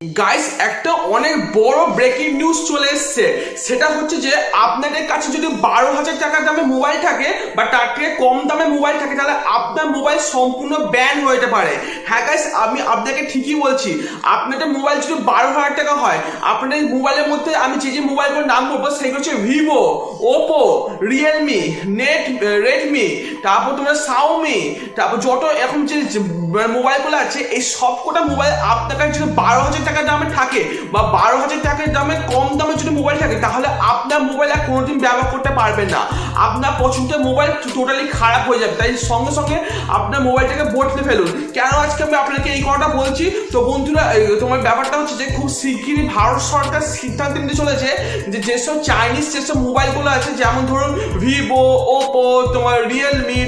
Guys, একটা অনেক বড় ব্রেকিং নিউজ চলে এসছে। সেটা হচ্ছে যে আপনাদের কাছে যদি 12,000 টাকার দামে মোবাইল থাকে বা তার থেকে কম দামে মোবাইল থাকে, তাহলে আপনার মোবাইল সম্পূর্ণ ব্যান হয়ে যেতে পারে। হ্যাঁ গাইস, আমি আপনাকে ঠিকই বলছি। আপনাদের মোবাইল যদি 12,000 টাকা হয়, আপনাদের মোবাইলের মধ্যে আমি যে মোবাইলগুলোর নাম বলবো সেগুলো হচ্ছে ভিভো, ওপো, রিয়েলমি, রেডমি, তারপর তোমার শাওমি, তারপর যত এখন যে মোবাইলগুলো আছে, এই সবকটা মোবাইল আপনার কাছে যদি 12,000 টাকার দামে থাকে বা 12,000 টাকার দামে কম দামে যদি মোবাইল থাকে, তাহলে আপনার মোবাইল আর কোনোদিন ব্যবহার করতে পারবেন না। আপনার পছন্দের মোবাইল টোটালি খারাপ হয়ে যাবে। তাই সঙ্গে সঙ্গে আপনার মোবাইলটাকে বদলে ফেলুন। কেন আজকে আমি আপনাকে এই কথাটা বলছি? তো বন্ধুরা, তোমার ব্যাপারটা হচ্ছে যে খুব শিগগিরই ভারত সরকার সিদ্ধান্ত নিতে চলেছে যে যেসব চাইনিজ যেসব মোবাইলগুলো আছে, যেমন ধরুন ভিভো, ওপো, তোমার রিয়েলমি,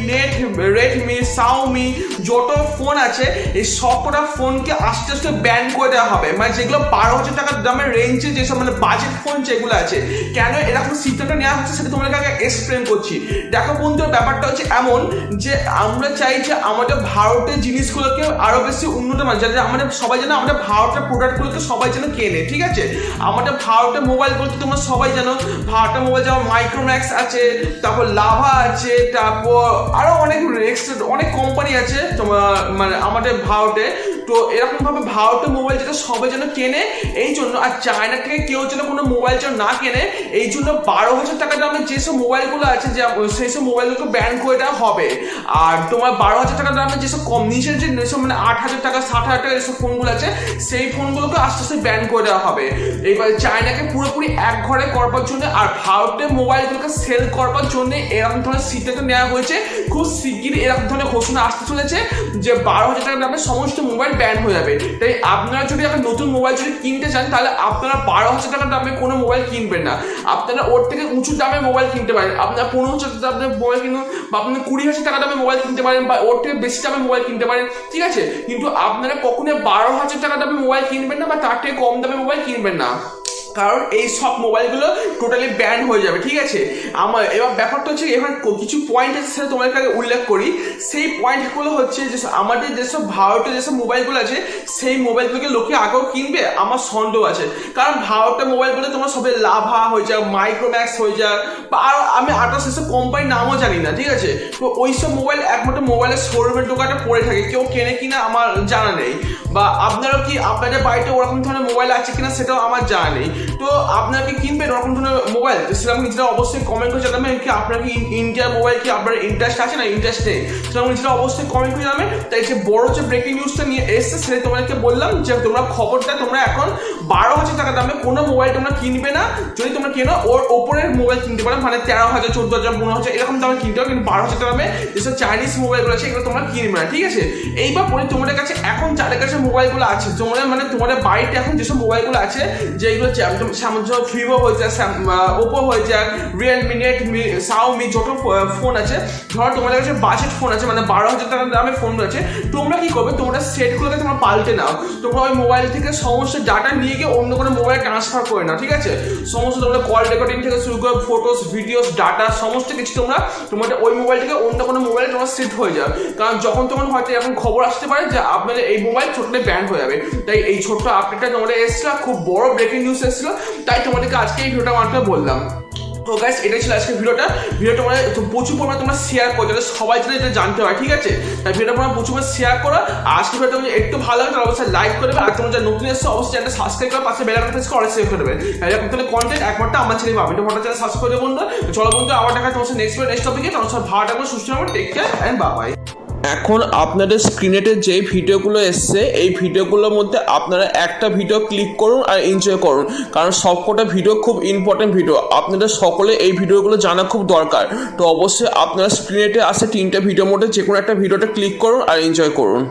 রেডমি, শাওমি, যত ফোন আছে, এই সবকটা ফোনকে আস্তে আস্তে ব্যান করে দেওয়া হবে। মানে যেগুলো 12,000 টাকার দামের রেঞ্জে যেসব মানে বাজেট ফোন যেগুলো আছে, কেন এরকম সিদ্ধান্ত নেওয়া হচ্ছে সেটা তোমাদের আগে এক্সপ্লেন করছি। দেখো বন্ধুরা, ব্যাপারটা হচ্ছে এমন যে আমরা চাই যে আমাদের ভারতের জিনিসগুলোকে আরো বেশি উন্নত মান, যাতে আমাদের সবাই যেন আমাদের ভারতের প্রোডাক্টগুলোকে সবাই যেন কেনে। ঠিক আছে, আমাদের ভারতের মোবাইলগুলো তো তোমরা সবাই জানো। ভারতের মোবাইল যেমন মাইক্রোম্যাক্স আছে, তারপর লাভা আছে, তারপর আরো অনেক কোম্পানি আছে তোমার মানে আমাদের ভারতে। তো এরকম ভাবে ভারতের মোবাইল যেটা সবাই যেন কেনে, এই জন্য। আর চায়না থেকে কেউ যেন কোনো মোবাইল যেন না কেনে, এই জন্য 12,000 টাকা দামের যেসব মোবাইলগুলো আছে, যে সেই সব মোবাইলগুলোকে ব্যান করে দেওয়া হবে। আর তোমার 12,000 টাকা দামের যেসব কম নিচের যেসব মানে 8,000 টাকা, 60,000 টাকা এসব ফোনগুলো আছে, সেই ফোনগুলোকে আস্তে আস্তে ব্যান করে দেওয়া হবে। এবার চায়নাকে পুরোপুরি এক ঘরে করবার জন্য আর ভারতের মোবাইলগুলোকে সেল করবার জন্য এরকম ধরনের সিদ্ধান্ত নেওয়া হয়েছে। খুব শিগগিরই এরকম ধরনের ঘোষণা আসতে চলেছে যে 12,000 টাকা দামের সমস্ত মোবাইল ব্যান হয়ে যাবে। তাই আপনারা যদি একটা নতুন মোবাইল যদি কিনতে চান, তাহলে আপনারা 12,000 টাকার দামে কোনো মোবাইল কিনবেন না। আপনারা ওর থেকে উঁচু দামে মোবাইল কিনতে পারেন। আপনারা 15,000 দামের মোবাইল কিনুন, বা আপনারা 20,000 টাকা দামে মোবাইল কিনতে পারেন, বা ওর থেকে বেশি দামে মোবাইল কিনতে পারেন। ঠিক আছে, কিন্তু আপনারা কখনোই 12,000 টাকা দামে মোবাইল কিনবেন না, বা তার থেকে কম দামে মোবাইল কিনবেন না, কারণ এই সব মোবাইলগুলো টোটালি ব্যান হয়ে যাবে। ঠিক আছে, আমার এবার ব্যাপারটা হচ্ছে এবার কিছু পয়েন্ট আছে সেটা তোমার কাছে উল্লেখ করি। সেই পয়েন্টগুলো হচ্ছে যে আমাদের যেসব ভারতের যেসব মোবাইলগুলো আছে, সেই মোবাইলগুলোকে লোকে আগেও কিনবে আমার সন্দেহ আছে। কারণ ভারতের মোবাইলগুলো তোমার সবাই লাভা হয়ে যাক, মাইক্রোম্যাক্স হয়ে যাক, বা আরও আমি আরও সেসব কোম্পানির নামও জানি না। ঠিক আছে, তো ওই সব মোবাইল একমাত্র মোবাইলের শোরুমের দোকানে পড়ে থাকে, কেউ কেনে কিনা আমার জানা নেই। বা আপনারাও কি আপনাদের বাড়িতে ওরকম ধরনের মোবাইল আছে কিনা সেটাও আমার জানা নেই। তো আপনারা কি কিনবেন ওরকম ধরনের মোবাইল? সেরকম নিজেরা অবশ্যই কমেন্ট করে জানাবেন কি আপনার কি ইন্ডিয়ার মোবাইল কি আপনার ইন্টারেস্ট আছে না ইন্টারেস্ট নেই, সেরকম নিজেরা অবশ্যই কমেন্ট করে জানাবেন। তাই যে বড় যে ব্রেকিং নিউজটা নিয়ে এসছে সেটা তোমাদেরকে বললাম যে তোমরা খবরটা তোমরা এখন 12,000 টাকা দামে কোনো মোবাইল তোমরা কিনবে না। যদি তোমরা কেনো ওর ওপরের মোবাইল কিনতে পারো, মানে 13,000, 14,000, 15,000 এরকম দামে কিনতে হবে, কিন্তু 12,000 টাকা দামে যেসব চাইনিজ মোবাইলগুলো আছে এগুলো তোমরা কিনবে না। ঠিক আছে, এইবার পরে তোমাদের কাছে এখন যাদের কাছে মোবাইলগুলো আছে, তোমরা মানে তোমাদের বাড়িতে এখন যেসব মোবাইলগুলো আছে, যেগুলো ভিভো হয়ে যায়, ওপো হয়ে যায়, রিয়েলমি, শাওমি, যত ফোন আছে, ধরো তোমাদের কাছে বাজেট ফোন আছে, মানে 12,000 টাকার দামের ফোন আছে, তোমরা কি করবে? তোমরা সেটগুলোকে তোমরা পাল্টে নাও। তোমরা ওই মোবাইল থেকে সমস্ত ডাটা নিয়ে গিয়ে অন্য কোনো মোবাইল ট্রান্সফার করে নাও। ঠিক আছে, সমস্ত তোমরা কল রেকর্ডিং থেকে শুরু করে ফটোস, ভিডিওস, ডাটা সমস্ত কিছু তোমরা তোমাদের ওই মোবাইল থেকে অন্য কোনো মোবাইলে তোমরা শিফট হয়ে যাও। কারণ যখন তখন হয়তো এখন খবর আসতে পারে যে আপনাদের এই মোবাইল টোটালি ব্যান হয়ে যাবে। তাই এই ছোট্ট আপডেটটা তোমাদের এসেছিল, খুব বড় ব্রেকিং নিউজ এসেছিল, তাই তোমাদেরকে আজকে এই ভিডিওটা মাত্র বললাম। তো গাইস, এটাই ছিল আজকে ভিডিওটা মানে প্রচুর পরিমাণে তোমরা শেয়ার করো যাতে সবাই যেন এটা জানতে হয়। ঠিক আছে, তাই ভিডিওটা তোমরা প্রচুর পরিমাণে শেয়ার করো। আর আজকে ভিডিওটা যদি একটু ভালো লাগে তাহলে অবশ্যই লাইক করবে, আর তোমরা যারা নতুন এসছো অবশ্যই চ্যানেলটা সাবস্ক্রাইব করে পাশে বেল আইকন প্রেস করে সেভ করে দেবে। এরকম তাহলে কন্টেন্ট একমাত্র আমার ছেলে পাবে। তো ফটো চ্যানেল সাবস্ক্রাইব করে বন্ধু। চলো বন্ধু, আবার দেখা তোমার সাথে নেক্সট টপিকে। তোমার সব ভালো থাকবে, সুস্থ থাকবে, take care and bye bye. এখন আপনাদের স্ক্রিনেতে যে ভিডিওগুলো এসছে, এই ভিডিওগুলোর মধ্যে আপনারা একটা ভিডিও ক্লিক করুন আর এনজয় করুন, কারণ সবকটা ভিডিও খুব ইম্পর্টেন্ট ভিডিও। আপনাদের সকলে এই ভিডিওগুলো জানা খুব দরকার। তো অবশ্যই আপনারা স্ক্রিনেতে আসে 3টে ভিডিওর মধ্যে যে কোনো একটা ভিডিওটা ক্লিক করুন আর এনজয় করুন।